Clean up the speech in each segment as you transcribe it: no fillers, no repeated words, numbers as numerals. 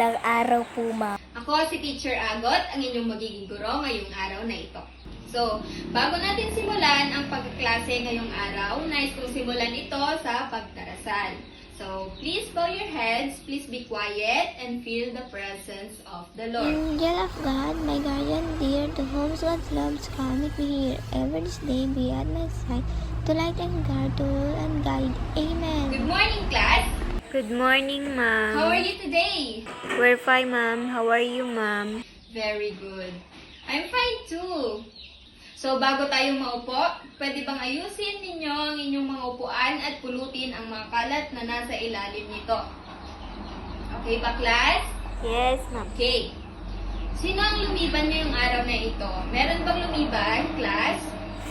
Magandang araw po, ma'am. Ako si Teacher Agot, ang inyong magiging guro ngayong araw na ito. So, bago natin simulan ang pagkaklase ngayong araw, nais kong simulan ito sa pagdarasal. So, please bow your heads, please be quiet, and feel the presence of the Lord. Angel of God, my guardian dear, to whom God's loves come with me here, ever this day be at my side, to light and guard, to rule and guide. Amen. Good morning, class! Good morning, ma'am. How are you today? We're fine, ma'am. How are you, ma'am? Very good. I'm fine too. So, bago tayo maupo, pwede bang ayusin ninyo ang inyong mga upuan at pulutin ang mga kalat na nasa ilalim nito? Okay ba, class? Yes, ma'am. Okay. Sino ang lumiban ngayong araw na ito? Meron bang lumiban, class?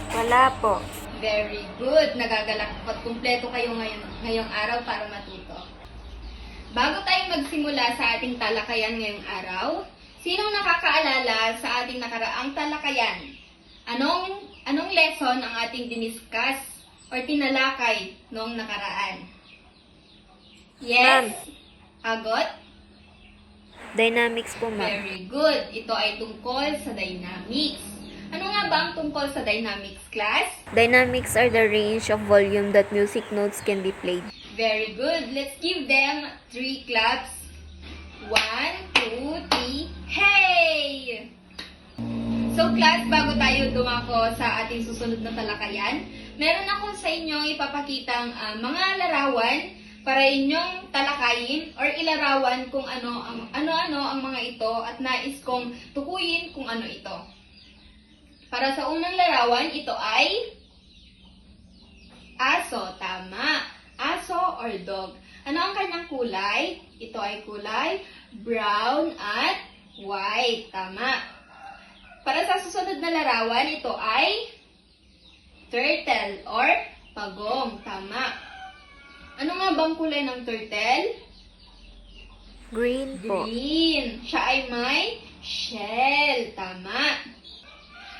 Wala po. Very good. Nagagalak at kumpleto kayo ngayong araw para matuto. Bago tayo magsimula sa ating talakayan ngayong araw, sinong nakakaalala sa ating nakaraang talakayan? Anong lesson ang ating diniscuss or tinalakay noong nakaraan? Yes? Agot? Dynamics po, ma'am. Very good. Ito ay tungkol sa dynamics. Ano nga ba ang tungkol sa dynamics, class? Dynamics are the range of volume that music notes can be played. Very good. Let's give them 3 claps. 1, 2, 3, hey! So class, bago tayo dumako sa ating susunod na talakayan, meron ako sa inyong ipapakitang mga larawan para inyong talakayin or ilarawan kung ano-ano ang mga ito at nais kong tukuyin kung ano ito. Para sa unang larawan, ito ay aso. Tama. Aso or dog. Ano ang kanyang kulay? Ito ay kulay brown at white. Tama. Para sa susunod na larawan, ito ay turtle or pagong. Tama. Ano nga bang kulay ng turtle? Green po. Green. Siya ay may shell. Tama.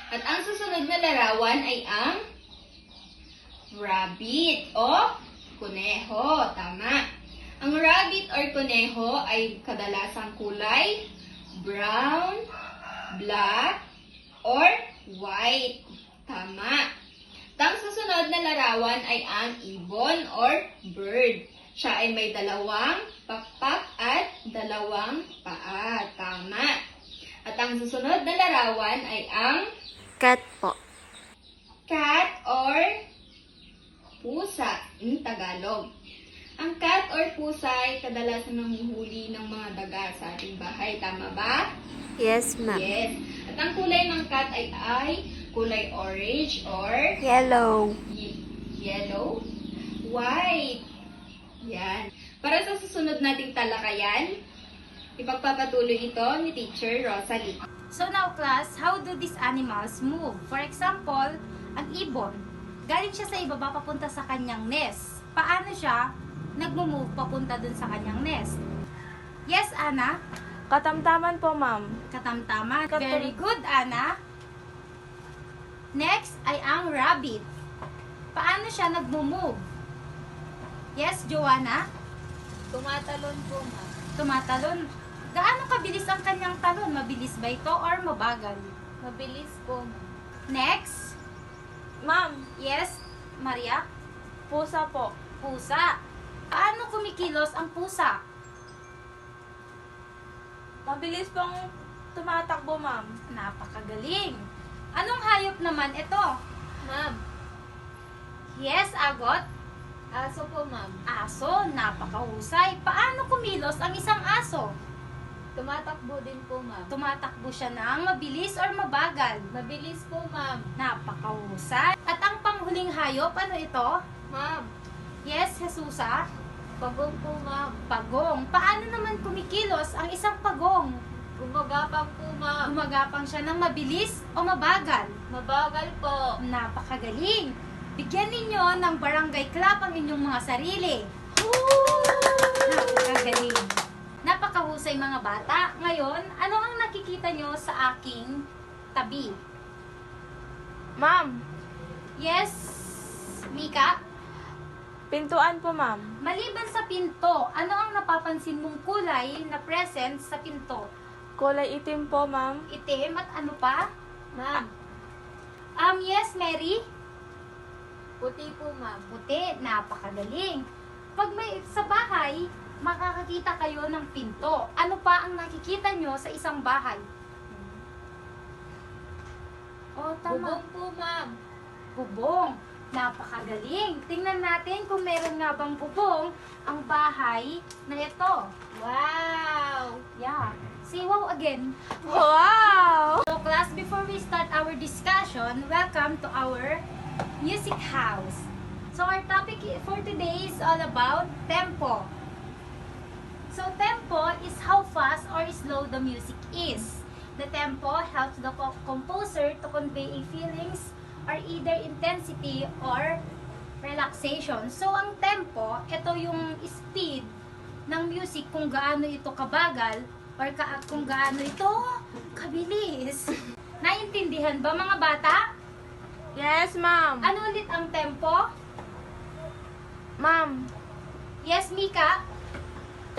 At ang susunod na larawan ay ang rabbit o kuneho. Tama. Ang rabbit or kuneho ay kadalasang kulay brown, black, or white. Tama. At ang susunod na larawan ay ang ibon or bird. Siya ay may dalawang pakpak at dalawang paa. Tama. At ang susunod na larawan ay ang Cat po. cat or pusa in Tagalog. Ang cat or pusa ay kadalasan nanguhuli ng mga daga sa ating bahay. Tama ba? Yes, ma'am. Yes. At ang kulay ng cat ay kulay orange or Yellow. yellow, white. Yan. Para sa susunod nating talakayan, ipagpapatuloy ito ni Teacher Rosalie. So now class, how do these animals move? For example, ang ibon, galing siya sa ibaba papunta sa kanyang nest. Paano siya nagmo-move papunta dun sa kanyang nest? Yes, Ana? Katamtaman po, ma'am. Katamtaman. Very good, Ana. Next ay ang rabbit. Paano siya nagmo-move? Yes, Joanna? Tumatalon po, ma'am. Tumatalon. Gaano kabilis ang kanyang talon? Mabilis ba ito or mabagal? Mabilis po, ma'am. Next. Ma'am, Yes, Maria? pusa po. Pusa. Paano kumikilos ang pusa? Mabilis pong tumatakbo, ma'am. Napakagaling. Anong hayop naman ito? Ma'am, Yes, Agot. aso po, ma'am. Aso. Napakahusay. Paano kumilos ang isang aso? Tumatakbo din po, ma'am. Tumatakbo siya ng mabilis or mabagal? Mabilis po, ma'am. Napakahusay. At ang panghuling hayop, ano ito? Ma'am, Yes, Jesusa. pagong po, ma'am. Pagong. Paano naman kumikilos ang isang pagong? Gumagapang po, ma'am. Gumagapang siya ng mabilis o mabagal? Mabagal po. Napakagaling! Bigyan ninyo ng barangay clap ang inyong mga sarili. Napakagaling! Napakahusay mga bata. Ngayon, ano ang nakikita nyo sa aking tabi? Ma'am, Yes, Mika? pintuan po, ma'am. Maliban sa pinto, ano ang napapansin mong kulay na present sa pinto? Kulay itim po, ma'am. Itim at ano pa? Ma'am. Yes, Mary? Puti po, ma'am. Puti, napakagaling. Pag may sa bahay, makakakita kayo ng pinto. Ano pa ang nakikita nyo sa isang bahay? Oh, tama. Bubong po, ma'am. Bubong. Napakagaling. Tingnan natin kung meron nga bang bubong ang bahay na ito. Wow! Yeah. Say wow again. Wow! So class, before we start our discussion, welcome to our music house. So our topic for today is all about tempo. So tempo is how fast or slow the music is. The tempo helps the composer to convey a feelings or either intensity or relaxation. So ang tempo, ito yung speed ng music kung gaano ito kabagal or kung gaano ito kabilis. Naintindihan ba mga bata? Yes, ma'am. Ano ulit ang tempo? Ma'am, Yes, Mika?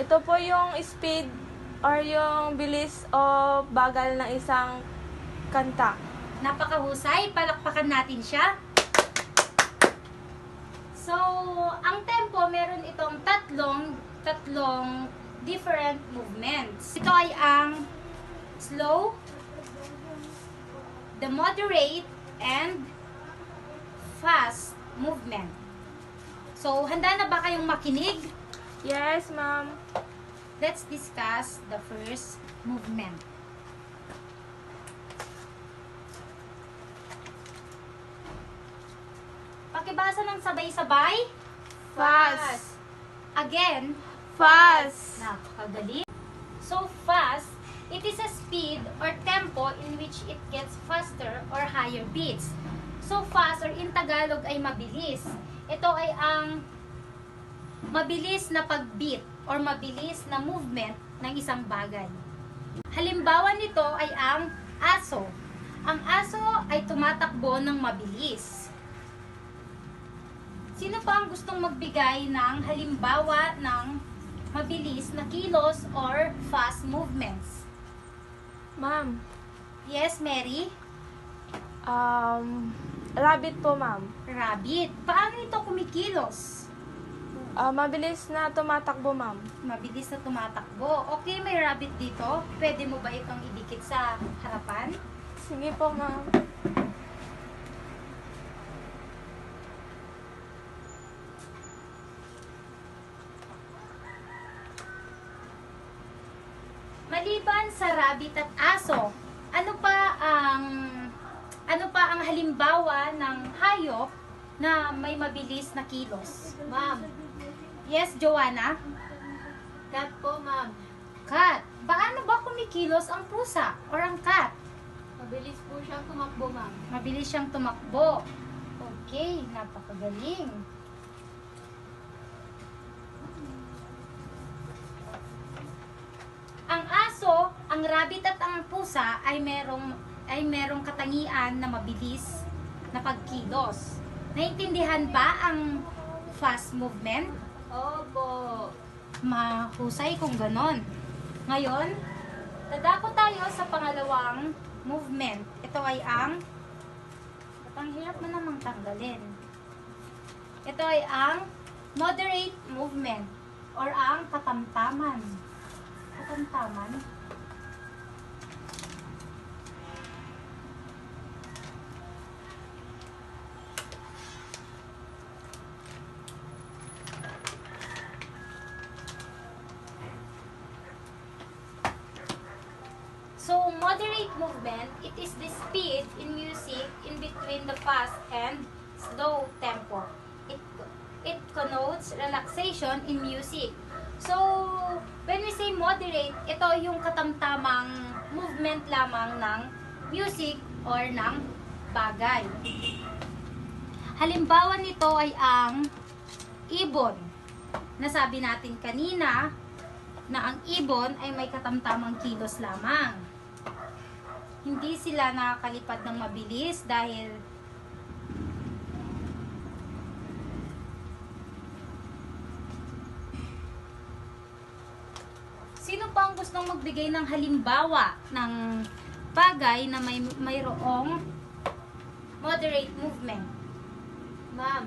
ito po yung speed or yung bilis o bagal ng isang kanta. Napakahusay. Palakpakan natin siya. So, ang tempo, meron itong tatlong different movements. Ito ay ang slow, the moderate, and fast movement. So, handa na ba kayong makinig? Yes, ma'am. Let's discuss the first movement. Pakibasa ng sabay-sabay. Fast. Again, Fast. napakadali. So fast, it is a speed or tempo in which it gets faster or higher beats. So fast or in Tagalog ay mabilis. Ito ay ang mabilis na pagbeat or mabilis na movement ng isang bagay. Halimbawa nito ay ang aso. Ang aso ay tumatakbo ng mabilis. Sino pa ang gustong magbigay ng halimbawa ng mabilis na kilos or fast movements? Ma'am, Yes, Mary? rabbit po, ma'am. Rabbit. Paano ito kumikilos? Mabilis na tumatakbo, ma'am. Mabilis na tumatakbo. Okay, may rabbit dito. Pwede mo ba itong idikit sa harapan? Sige po, ma'am. Maliban sa rabbit at aso, ano pa ang halimbawa ng hayop na may mabilis na kilos? Ma'am. Yes, Joanna? Cat po, ma'am. Cat. Paano ba kumikilos ang pusa or ang cat? Mabilis po siyang tumakbo, ma'am. Mabilis siyang tumakbo. Okay, napakagaling. Ang aso, ang rabbit at ang pusa ay merong katangian na mabilis na pagkilos. Naintindihan ba ang fast movement? Opo. Mahusay kung ganon. Ngayon, dadako tayo sa pangalawang movement. Ito ay ang ang hirap mo namang tanggalin. Ito ay ang moderate movement or ang katamtaman. Katamtaman. So, moderate movement, it is the speed in music in between the fast and slow tempo. It connotes relaxation in music. So, when we say moderate, ito yung katamtamang movement lamang ng music or ng bagay. Halimbawa nito ay ang ibon. Nasabi natin kanina na ang ibon ay may katamtamang kilos lamang. Hindi sila nakakalipad ng mabilis dahil gustong magbigay ng halimbawa ng bagay na mayroong moderate movement? Ma'am.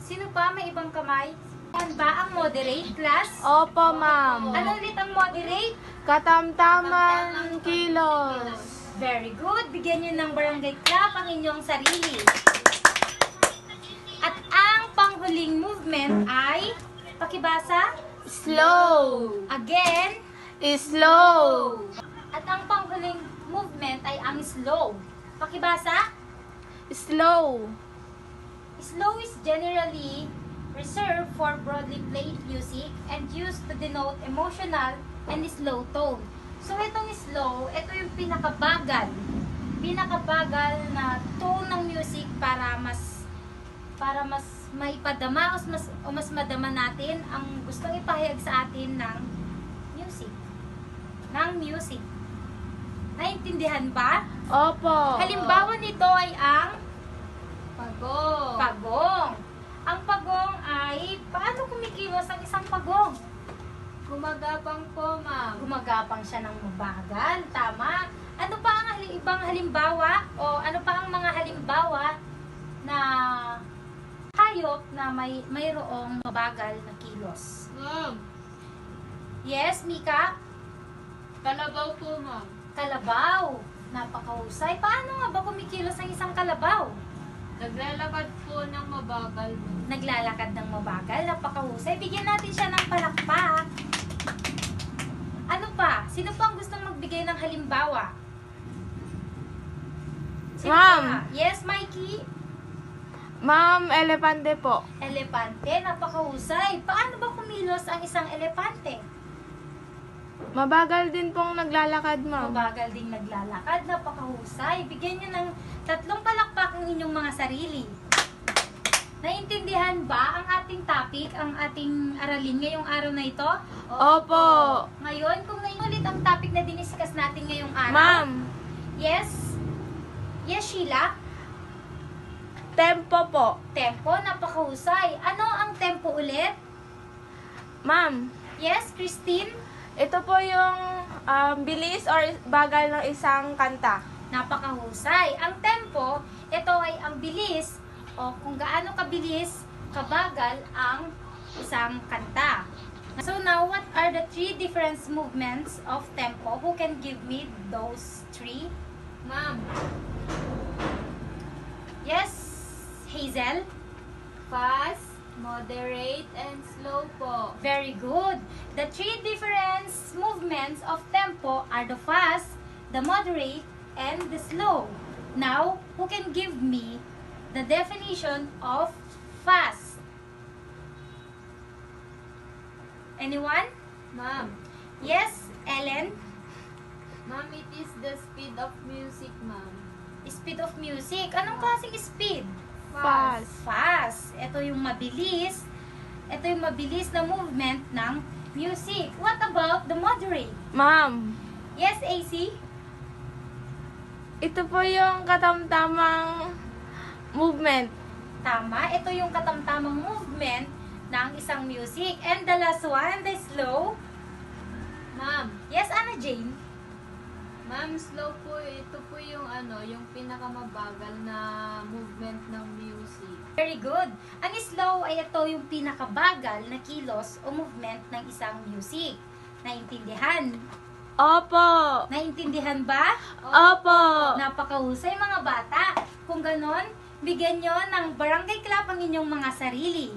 Sino pa? May ibang kamay? Yan ba ang moderate, class? Opo, ma'am. Ano ulit ang moderate? Katamtaman kilos. Very good. Bigyan nyo ng barangay clap ang inyong sarili. At ang panghuling movement ay, pakibasa, Slow. again, Slow. at ang panghuling movement ay ang slow. Pakibasa, Slow. slow is generally reserved for broadly played music and used to denote emotional and slow tone. So, itong slow, ito yung pinakabagal na tone ng music para mas maipadama o mas madama natin ang gustong ipahayag sa atin ng music. Naintindihan ba? Opo. Halimbawa nito ay ang Pagong. pagong. Ang pagong ay, paano kumikilos ang isang pagong? Gumagapang po, ma'am. Gumagapang siya ng mabagal, tama. Ano pa ang ibang halimbawa o ano pa ang mga halimbawa na hayop na mayroong mabagal na kilos? Ma'am. Yes, Mika? Kalabaw po, ma'am. Kalabaw. Napakahusay. Paano nga ba kumikilos ang isang kalabaw? Naglalakad po ng mabagal, ma'am. Naglalakad ng mabagal, napakahusay. Bigyan natin siya ng palakpak. Ano pa? Sino pa ang gustong magbigay ng halimbawa? Sino Ma'am. pa? Yes, Mikey? Ma'am, elepante po. Elepante, napakahusay. Paano ba kumilos ang isang elepante? Mabagal din pong naglalakad, ma'am. Mabagal ding naglalakad, napakahusay. Bigyan nyo ng 3 palakpak ang inyong mga sarili. Naintindihan ba ang ating topic, ang ating aralin ngayong araw na ito? Opo. Ngayon, kung ulit ang topic na diniscuss natin ngayong araw. Ma'am, Yes? Yes, Sheila? tempo po. Tempo, napakahusay. Ano ang tempo ulit? Ma'am, Yes, Christine? ito po yung bilis or bagal ng isang kanta. Napakahusay. Ang tempo, ito ay ang bilis o kung gaano kabilis, kabagal ang isang kanta. So now, what are the 3 different movements of tempo? Who can give me those 3? Ma'am. Yes, Hazel? Fast, moderate, and slow po. Very good. The 3 different movements of tempo are the fast, the moderate, and the slow. Now, who can give me the definition of fast? Anyone? Ma'am. Yes, Ellen? Ma'am, it is the speed of music, ma'am. Speed of music. Anong klaseng speed? Fast. Fast. Ito yung mabilis. Ito yung mabilis na movement ng music. What about the moderate? Ma'am, Yes, AC? ito po yung katamtamang movement. Tama. Ito yung katamtamang movement ng isang music. And the last one, the slow. Ma'am. Yes, Anna Jane? Ma'am, slow po. Ito po yung yung pinakamabagal na movement ng music. Very good. Ang slow ay ito yung pinakabagal na kilos o movement ng isang music. Naintindihan? Opo. Naintindihan ba? Opo. Napakahusay mga bata. Kung ganon, bigyan nyo ng barangay clap ang inyong mga sarili.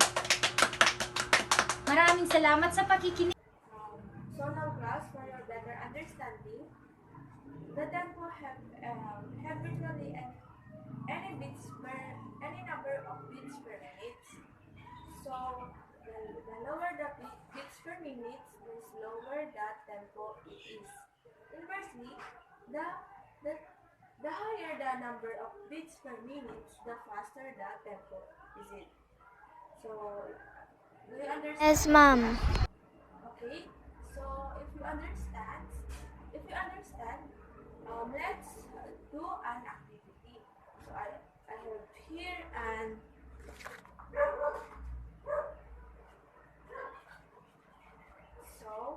Maraming salamat sa pakikinig. So now class, for your better understanding, the tempo have virtually any number of beats per minute. So the lower the beats per minute, the slower the tempo it is. Inversely, the higher the number of beats per minute, the faster the tempo is it. So do you understand? Yes, ma'am. Okay, so if you understand, let's do an activity. So I have here and so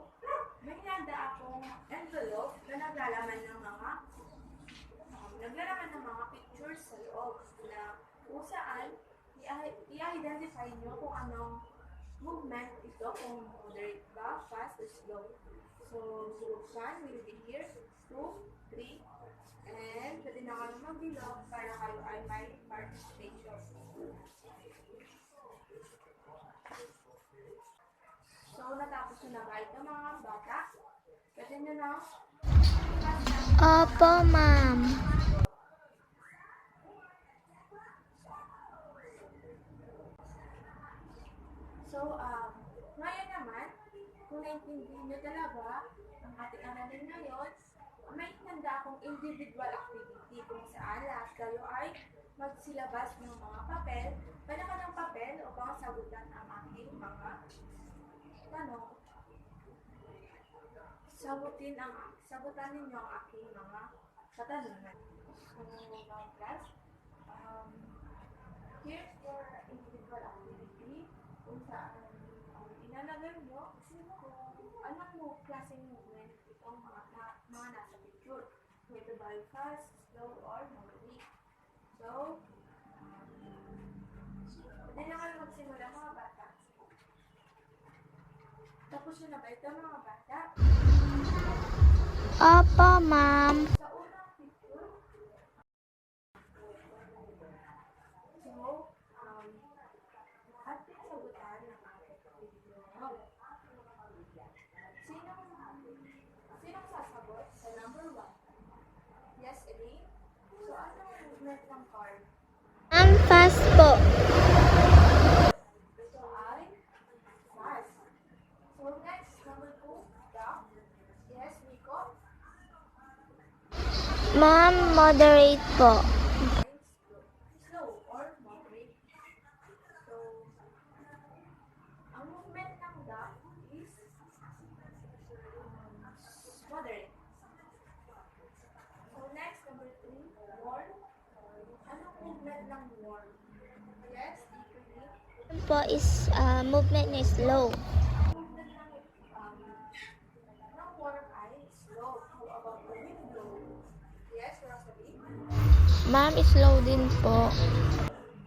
naglalaman ng mga pictures sa loob na kung saan i-identify nyo kung anong movement ito, kung moderate ba, fast, or slow. So, solution will be here, 2, 3, and pwede na kayo mag-bilog para kayo ay may participation. So, natapos nyo na ba ito mga bata? Pwede nyo na Opo, ma'am. So, ngayon naman, kung naintindihan nyo talaga ang ating aralin ngayon, may handa akong individual activity kung saan lahat kayo ay magsilabas ng mga papel, palaman ng papel upang sagutan ang aking mga tanong. Sagutan ninyo ang aking mga katanungan. So, mga class, here's your individual activity kung saan inalagay nyo kung anong klaseng movement itong mga nasa picture. Ito ba ay fast, slow, or moderate. So, pwede na kayo magsimula mga bata. Tapos yun na ba ito mga bata? Opo, ma'am. Sa unang picture, so, ating sagutan ng ating video. Sinong sasagot sa number 1? Yes, Elaine? So, anong movement ng card? Ma'am, fast po. Ito ay fast. So, next, number 2, down. Yes, Nico? Ma'am, moderate po. Slow or moderate. So, ang movement ng duck is moderate. So, next, number 3, warm. Anong movement ng warm? Yes, equally. Po is movement is slow. Movement ng warm ay slow. How about the wind blow? Yes, Rosalie? Ma'am, slow din po.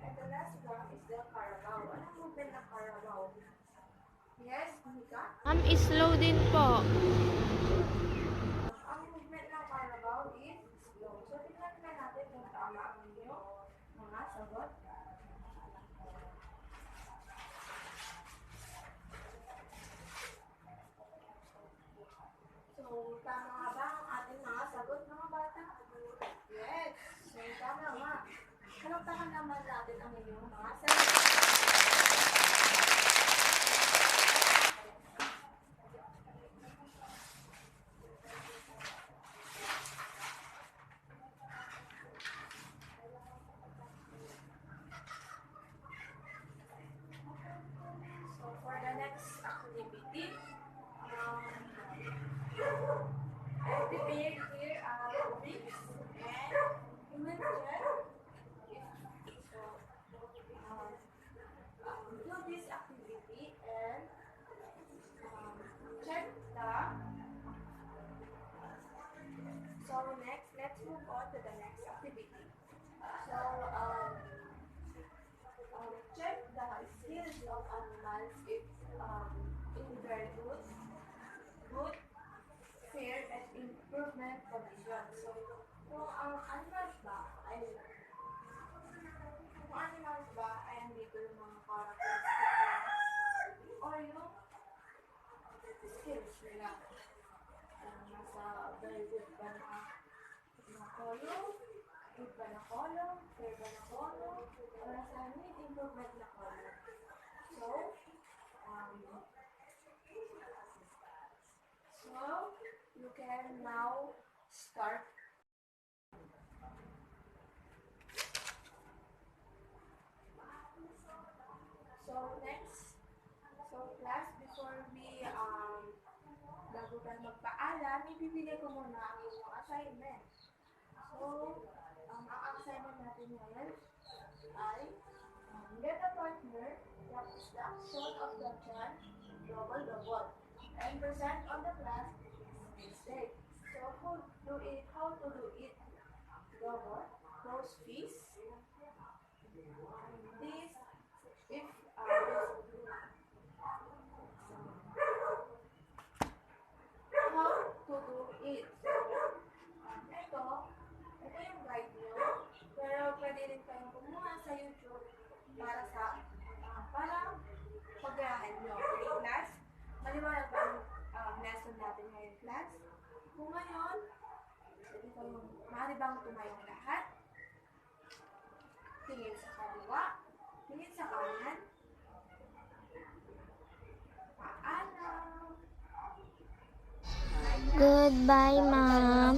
And the last one is the Carabao. Anong movement ng Carabao? Yes, Mika? Ma'am, slow din po. Ang movement ng Carabao is slow. So, tingnan na natin kung tama ang inyong mga sagot. So, tama nga ba ang ating mga sagot mga bata? Yes! So, tama nga. Kalaktakan naman natin ang inyong mga sagot. So, for the next activity, I prepared here bricks and human chair. So, do this activity and check the. So next, let's move on to the next activity. So, check the skills of animals if in their good, fair, and improvement condition. So, kung ang animals ba ay andito yung mga characteristic nila or yung skills nila. Nasa very good ba na column, good ba na column, fair ba na column, o nasa need improvement na column. So, you can now start. So, next. So, class, before we, bago tayo magpaalam, ibibigay ko muna ang inyong assignment. So, ang assignment natin ngayon ay get a partner, practice the action of the chant, double, and present on the class instead. So, how to do it? robot, close fist. This, if how to do it. Ito yung guide nyo. Pero pwede rin kayong kumuha sa YouTube para pag-arahan nyo. Okay, class? Maliwanag ba ang lesson natin ngayon, class? Kung ngayon, pwede kayong, maaari bang tumayong lahat? Tingin sa kaliwa, tingin sa kanan. Paalam. Goodbye, Mom.